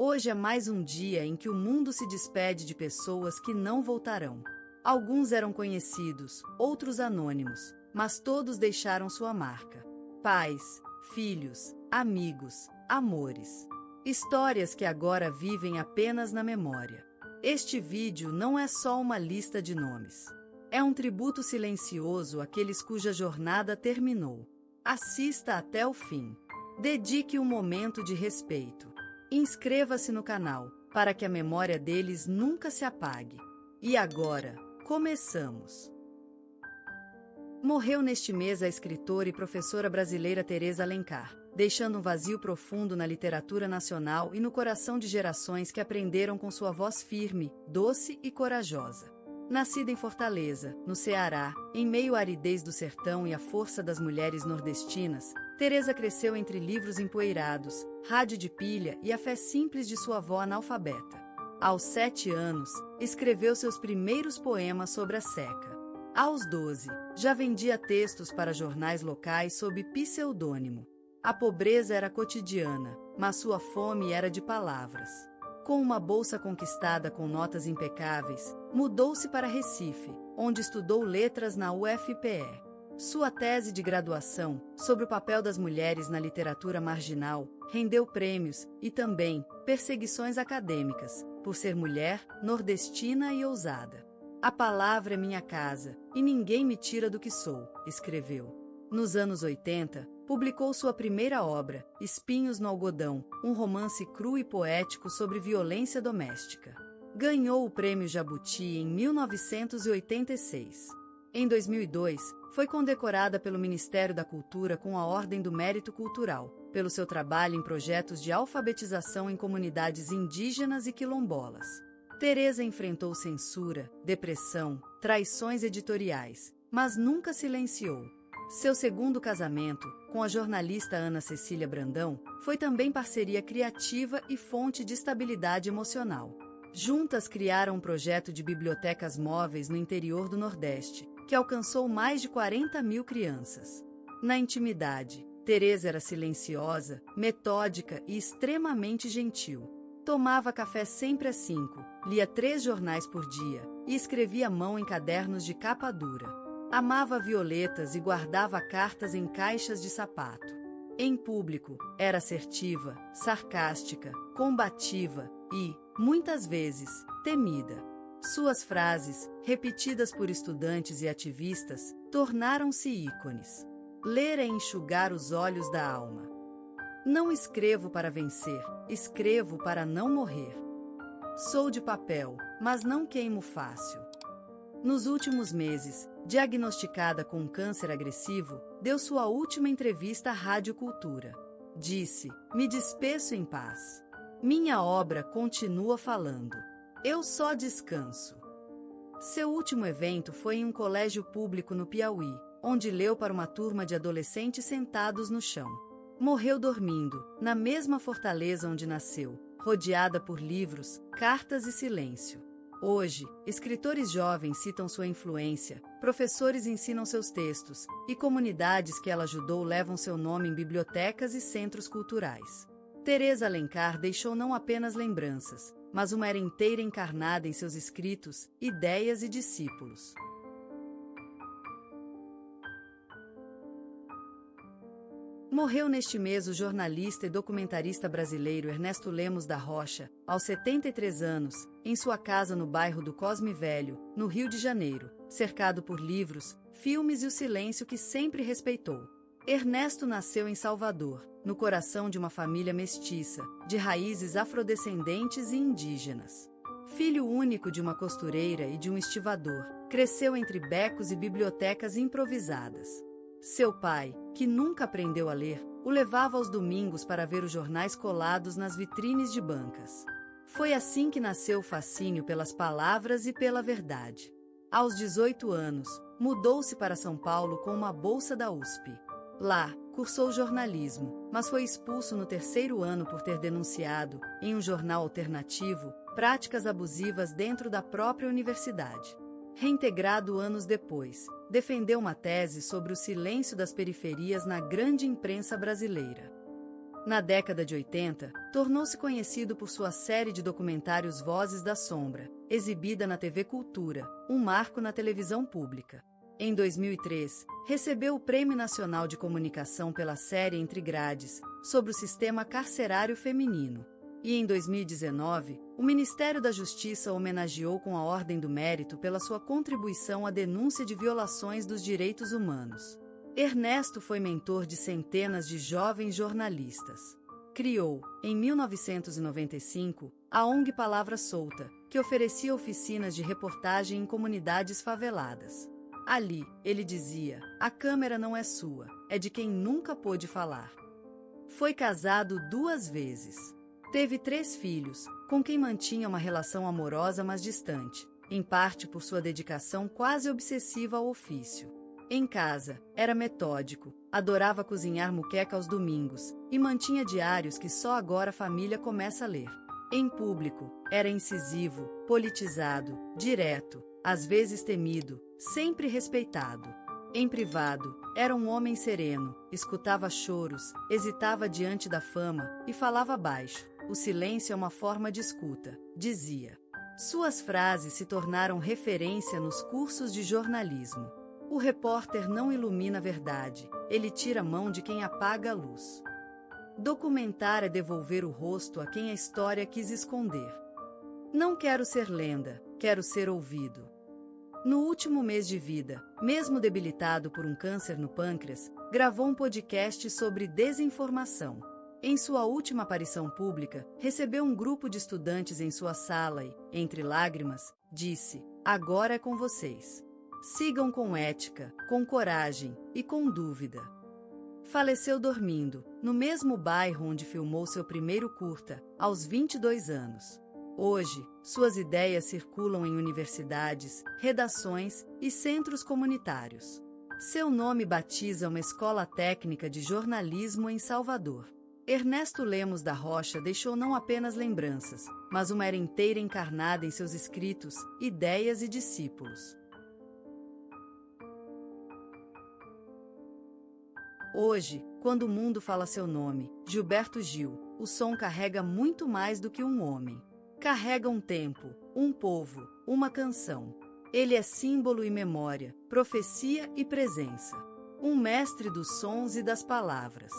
Hoje é mais um dia em que o mundo se despede de pessoas que não voltarão. Alguns eram conhecidos, outros anônimos, mas todos deixaram sua marca. Pais, filhos, amigos, amores. Histórias que agora vivem apenas na memória. Este vídeo não é só uma lista de nomes. É um tributo silencioso àqueles cuja jornada terminou. Assista até o fim. Dedique um momento de respeito. Inscreva-se no canal, para que a memória deles nunca se apague. E agora, começamos! Morreu neste mês a escritora e professora brasileira Teresa Alencar, deixando um vazio profundo na literatura nacional e no coração de gerações que aprenderam com sua voz firme, doce e corajosa. Nascida em Fortaleza, no Ceará, em meio à aridez do sertão e à força das mulheres nordestinas, Teresa cresceu entre livros empoeirados, rádio de pilha e a fé simples de sua avó analfabeta. Aos 7 anos, escreveu seus primeiros poemas sobre a seca. Aos 12, já vendia textos para jornais locais sob pseudônimo. A pobreza era cotidiana, mas sua fome era de palavras. Com uma bolsa conquistada com notas impecáveis, mudou-se para Recife, onde estudou letras na UFPE. Sua tese de graduação, sobre o papel das mulheres na literatura marginal, rendeu prêmios e também perseguições acadêmicas, por ser mulher, nordestina e ousada. A palavra é minha casa, e ninguém me tira do que sou, escreveu. Nos anos 80, publicou sua primeira obra, Espinhos no Algodão, um romance cru e poético sobre violência doméstica. Ganhou o Prêmio Jabuti em 1986. Em 2002, foi condecorada pelo Ministério da Cultura com a Ordem do Mérito Cultural, pelo seu trabalho em projetos de alfabetização em comunidades indígenas e quilombolas. Teresa enfrentou censura, depressão, traições editoriais, mas nunca silenciou. Seu segundo casamento, com a jornalista Ana Cecília Brandão, foi também parceria criativa e fonte de estabilidade emocional. Juntas criaram um projeto de bibliotecas móveis no interior do Nordeste, que alcançou mais de 40 mil crianças. Na intimidade, Teresa era silenciosa, metódica e extremamente gentil. Tomava café sempre às 5, lia 3 jornais por dia e escrevia à mão em cadernos de capa dura. Amava violetas e guardava cartas em caixas de sapato. Em público, era assertiva, sarcástica, combativa e, muitas vezes, temida. Suas frases, repetidas por estudantes e ativistas, tornaram-se ícones. Ler é enxugar os olhos da alma. Não escrevo para vencer, escrevo para não morrer. Sou de papel, mas não queimo fácil. Nos últimos meses, diagnosticada com um câncer agressivo, deu sua última entrevista à Rádio Cultura. Disse: "Me despeço em paz. Minha obra continua falando. Eu só descanso." Seu último evento foi em um colégio público no Piauí, onde leu para uma turma de adolescentes sentados no chão. Morreu dormindo, na mesma Fortaleza onde nasceu, rodeada por livros, cartas e silêncio. Hoje, escritores jovens citam sua influência, professores ensinam seus textos, e comunidades que ela ajudou levam seu nome em bibliotecas e centros culturais. Teresa Alencar deixou não apenas lembranças, mas uma era inteira encarnada em seus escritos, ideias e discípulos. Morreu neste mês o jornalista e documentarista brasileiro Ernesto Lemos da Rocha, aos 73 anos, em sua casa no bairro do Cosme Velho, no Rio de Janeiro, cercado por livros, filmes e o silêncio que sempre respeitou. Ernesto nasceu em Salvador, no coração de uma família mestiça, de raízes afrodescendentes e indígenas. Filho único de uma costureira e de um estivador, cresceu entre becos e bibliotecas improvisadas. Seu pai, que nunca aprendeu a ler, o levava aos domingos para ver os jornais colados nas vitrines de bancas. Foi assim que nasceu o fascínio pelas palavras e pela verdade. Aos 18 anos, mudou-se para São Paulo com uma bolsa da USP. Lá, cursou jornalismo, mas foi expulso no 3º ano por ter denunciado, em um jornal alternativo, práticas abusivas dentro da própria universidade. Reintegrado anos depois, defendeu uma tese sobre o silêncio das periferias na grande imprensa brasileira. Na década de 80, tornou-se conhecido por sua série de documentários Vozes da Sombra, exibida na TV Cultura, um marco na televisão pública. Em 2003, recebeu o Prêmio Nacional de Comunicação pela série Entre Grades, sobre o sistema carcerário feminino. E em 2019, o Ministério da Justiça o homenageou com a Ordem do Mérito pela sua contribuição à denúncia de violações dos direitos humanos. Ernesto foi mentor de centenas de jovens jornalistas. Criou, em 1995, a ONG Palavra Solta, que oferecia oficinas de reportagem em comunidades faveladas. Ali, ele dizia: "A câmera não é sua, é de quem nunca pôde falar." Foi casado 2 vezes. Teve 3 filhos, com quem mantinha uma relação amorosa mas distante, em parte por sua dedicação quase obsessiva ao ofício. Em casa, era metódico, adorava cozinhar moqueca aos domingos e mantinha diários que só agora a família começa a ler. Em público, era incisivo, politizado, direto, às vezes temido, sempre respeitado. Em privado, era um homem sereno, escutava choros, hesitava diante da fama e falava baixo. "O silêncio é uma forma de escuta", dizia. Suas frases se tornaram referência nos cursos de jornalismo. O repórter não ilumina a verdade, ele tira a mão de quem apaga a luz. Documentar é devolver o rosto a quem a história quis esconder. "Não quero ser lenda, quero ser ouvido." No último mês de vida, mesmo debilitado por um câncer no pâncreas, gravou um podcast sobre desinformação. Em sua última aparição pública, recebeu um grupo de estudantes em sua sala e, entre lágrimas, disse: "Agora é com vocês. Sigam com ética, com coragem e com dúvida." Faleceu dormindo, no mesmo bairro onde filmou seu primeiro curta, aos 22 anos. Hoje, suas ideias circulam em universidades, redações e centros comunitários. Seu nome batiza uma escola técnica de jornalismo em Salvador. Ernesto Lemos da Rocha deixou não apenas lembranças, mas uma era inteira encarnada em seus escritos, ideias e discípulos. Hoje, quando o mundo fala seu nome, Gilberto Gil, o som carrega muito mais do que um homem. Carrega um tempo, um povo, uma canção. Ele é símbolo e memória, profecia e presença. Um mestre dos sons e das palavras.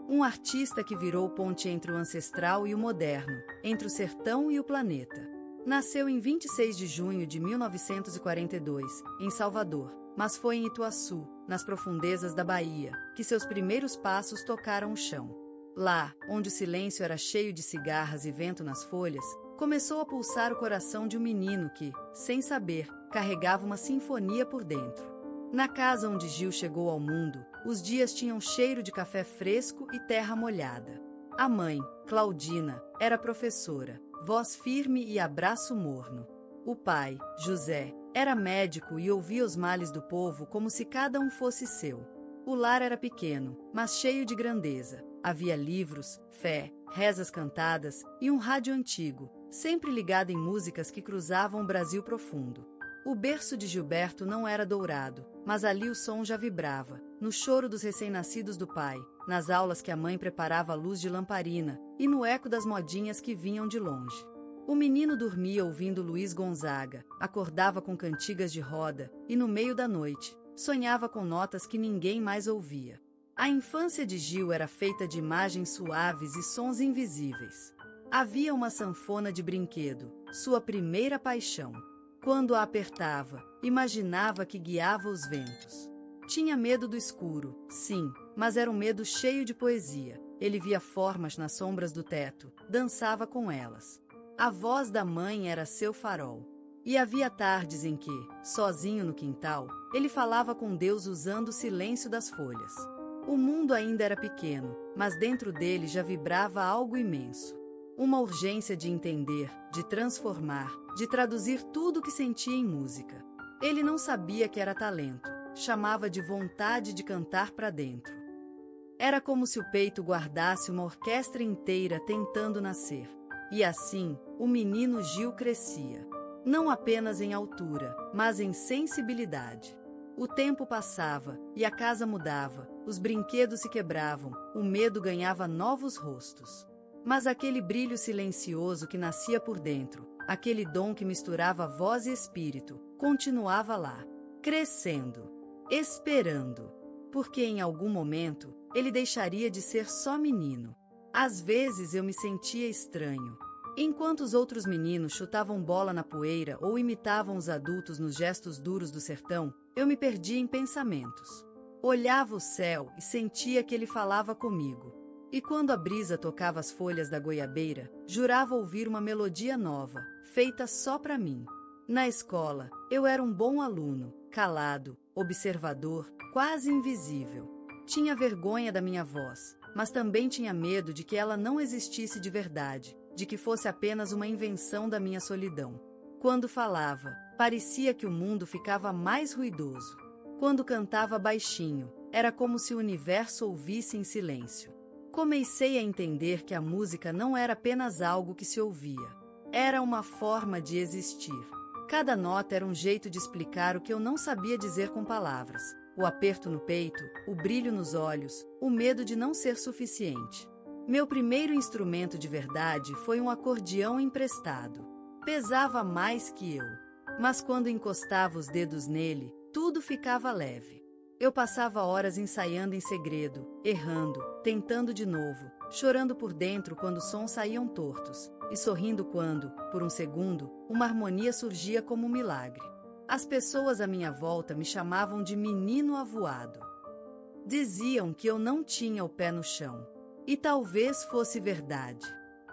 Um artista que virou ponte entre o ancestral e o moderno, entre o sertão e o planeta. Nasceu em 26 de junho de 1942, em Salvador, mas foi em Ituaçu, nas profundezas da Bahia, que seus primeiros passos tocaram o chão. Lá, onde o silêncio era cheio de cigarras e vento nas folhas, começou a pulsar o coração de um menino que, sem saber, carregava uma sinfonia por dentro. Na casa onde Gil chegou ao mundo, os dias tinham cheiro de café fresco e terra molhada. A mãe, Claudina, era professora, voz firme e abraço morno. O pai, José, era médico e ouvia os males do povo como se cada um fosse seu. O lar era pequeno, mas cheio de grandeza. Havia livros, fé, rezas cantadas e um rádio antigo, sempre ligado em músicas que cruzavam o Brasil profundo. O berço de Gilberto não era dourado, mas ali o som já vibrava, no choro dos recém-nascidos do pai, nas aulas que a mãe preparava à luz de lamparina e no eco das modinhas que vinham de longe. O menino dormia ouvindo Luiz Gonzaga, acordava com cantigas de roda e, no meio da noite, sonhava com notas que ninguém mais ouvia. A infância de Gil era feita de imagens suaves e sons invisíveis. Havia uma sanfona de brinquedo, sua primeira paixão. Quando a apertava, imaginava que guiava os ventos. Tinha medo do escuro, sim, mas era um medo cheio de poesia. Ele via formas nas sombras do teto, dançava com elas. A voz da mãe era seu farol. E havia tardes em que, sozinho no quintal, ele falava com Deus usando o silêncio das folhas. O mundo ainda era pequeno, mas dentro dele já vibrava algo imenso. Uma urgência de entender, de transformar, de traduzir tudo o que sentia em música. Ele não sabia que era talento, chamava de vontade de cantar para dentro. Era como se o peito guardasse uma orquestra inteira tentando nascer. E assim, o menino Gil crescia. Não apenas em altura, mas em sensibilidade. O tempo passava, e a casa mudava, os brinquedos se quebravam, o medo ganhava novos rostos. Mas aquele brilho silencioso que nascia por dentro, aquele dom que misturava voz e espírito, continuava lá, crescendo, esperando. Porque em algum momento, ele deixaria de ser só menino. Às vezes eu me sentia estranho. Enquanto os outros meninos chutavam bola na poeira ou imitavam os adultos nos gestos duros do sertão, eu me perdia em pensamentos. Olhava o céu e sentia que ele falava comigo. E quando a brisa tocava as folhas da goiabeira, jurava ouvir uma melodia nova, feita só para mim. Na escola, eu era um bom aluno, calado, observador, quase invisível. Tinha vergonha da minha voz, mas também tinha medo de que ela não existisse de verdade, de que fosse apenas uma invenção da minha solidão. Quando falava, parecia que o mundo ficava mais ruidoso. Quando cantava baixinho, era como se o universo ouvisse em silêncio. Comecei a entender que a música não era apenas algo que se ouvia. Era uma forma de existir. Cada nota era um jeito de explicar o que eu não sabia dizer com palavras. O aperto no peito, o brilho nos olhos, o medo de não ser suficiente. Meu primeiro instrumento de verdade foi um acordeão emprestado. Pesava mais que eu. Mas quando encostava os dedos nele, tudo ficava leve. Eu passava horas ensaiando em segredo, errando, tentando de novo, chorando por dentro quando os sons saíam tortos, e sorrindo quando, por um segundo, uma harmonia surgia como um milagre. As pessoas à minha volta me chamavam de menino avoado. Diziam que eu não tinha o pé no chão. E talvez fosse verdade.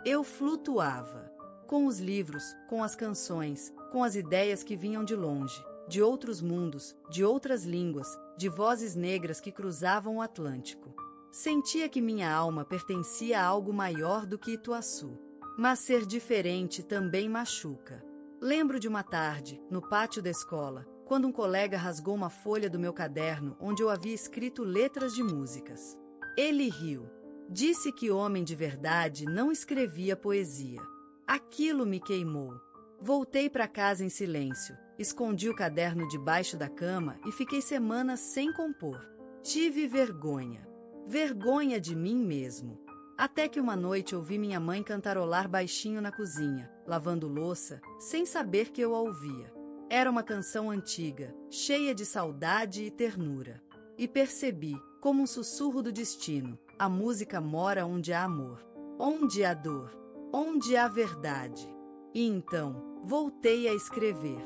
Eu flutuava. Com os livros, com as canções, com as ideias que vinham de longe, de outros mundos, de outras línguas, de vozes negras que cruzavam o Atlântico. Sentia que minha alma pertencia a algo maior do que Ituaçu. Mas ser diferente também machuca. Lembro de uma tarde, no pátio da escola, quando um colega rasgou uma folha do meu caderno onde eu havia escrito letras de músicas. Ele riu. Disse que homem de verdade não escrevia poesia. Aquilo me queimou. Voltei para casa em silêncio, escondi o caderno debaixo da cama e fiquei semanas sem compor. Tive vergonha. Vergonha de mim mesmo. Até que uma noite ouvi minha mãe cantarolar baixinho na cozinha, lavando louça, sem saber que eu a ouvia. Era uma canção antiga, cheia de saudade e ternura. E percebi, como um sussurro do destino, a música mora onde há amor, onde há dor, onde há verdade. E então, voltei a escrever.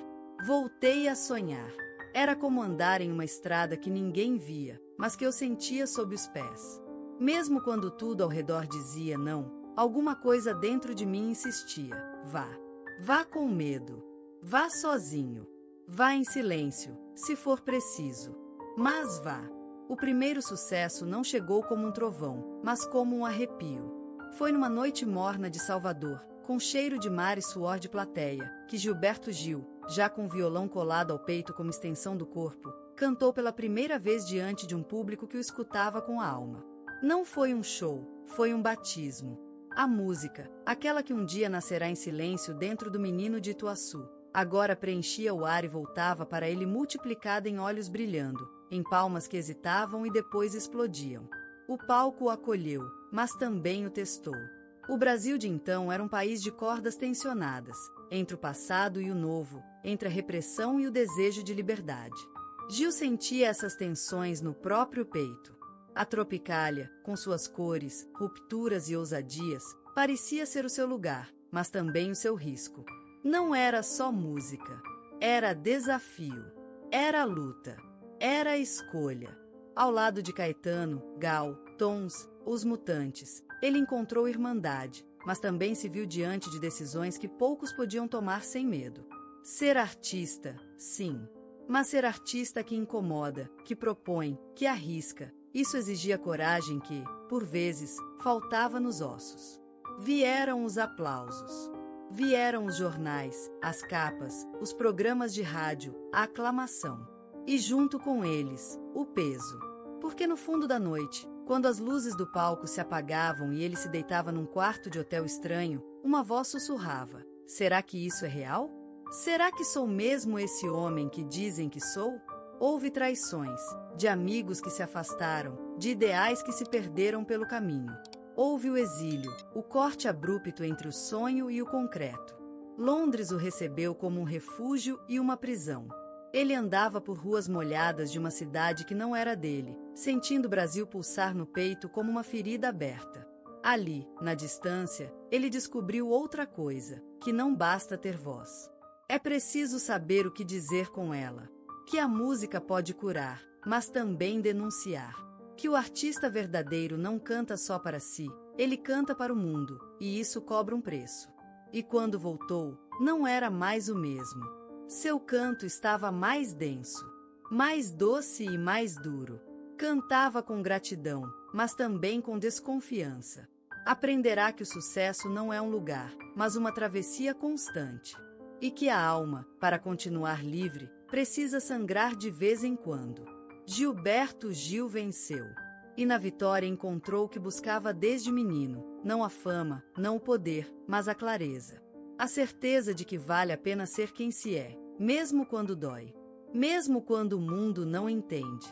Voltei a sonhar. Era como andar em uma estrada que ninguém via, mas que eu sentia sob os pés. Mesmo quando tudo ao redor dizia não, alguma coisa dentro de mim insistia. Vá. Vá com medo. Vá sozinho. Vá em silêncio, se for preciso. Mas vá. O primeiro sucesso não chegou como um trovão, mas como um arrepio. Foi numa noite morna de Salvador, com cheiro de mar e suor de plateia, que Gilberto Gil, já com o violão colado ao peito como extensão do corpo, cantou pela primeira vez diante de um público que o escutava com a alma. Não foi um show, foi um batismo. A música, aquela que um dia nascerá em silêncio dentro do menino de Ituaçu, agora preenchia o ar e voltava para ele multiplicada em olhos brilhando, em palmas que hesitavam e depois explodiam. O palco o acolheu, mas também o testou. O Brasil de então era um país de cordas tensionadas, entre o passado e o novo, entre a repressão e o desejo de liberdade. Gil sentia essas tensões no próprio peito. A Tropicália, com suas cores, rupturas e ousadias, parecia ser o seu lugar, mas também o seu risco. Não era só música. Era desafio. Era luta. Era escolha. Ao lado de Caetano, Gal, Tons, Os Mutantes, ele encontrou irmandade, mas também se viu diante de decisões que poucos podiam tomar sem medo. Ser artista, sim. Mas ser artista que incomoda, que propõe, que arrisca, isso exigia coragem que, por vezes, faltava nos ossos. Vieram os aplausos. Vieram os jornais, as capas, os programas de rádio, a aclamação. E junto com eles, o peso. Porque no fundo da noite, quando as luzes do palco se apagavam e ele se deitava num quarto de hotel estranho, uma voz sussurrava: será que isso é real? Será que sou mesmo esse homem que dizem que sou? Houve traições, de amigos que se afastaram, de ideais que se perderam pelo caminho. Houve o exílio, o corte abrupto entre o sonho e o concreto. Londres o recebeu como um refúgio e uma prisão. Ele andava por ruas molhadas de uma cidade que não era dele, sentindo o Brasil pulsar no peito como uma ferida aberta. Ali, na distância, ele descobriu outra coisa, que não basta ter voz. É preciso saber o que dizer com ela. Que a música pode curar, mas também denunciar. Que o artista verdadeiro não canta só para si, ele canta para o mundo, e isso cobra um preço. E quando voltou, não era mais o mesmo. Seu canto estava mais denso, mais doce e mais duro. Cantava com gratidão, mas também com desconfiança. Aprenderá que o sucesso não é um lugar, mas uma travessia constante. E que a alma, para continuar livre, precisa sangrar de vez em quando. Gilberto Gil venceu. E na vitória encontrou o que buscava desde menino, não a fama, não o poder, mas a clareza. A certeza de que vale a pena ser quem se é, mesmo quando dói. Mesmo quando o mundo não entende.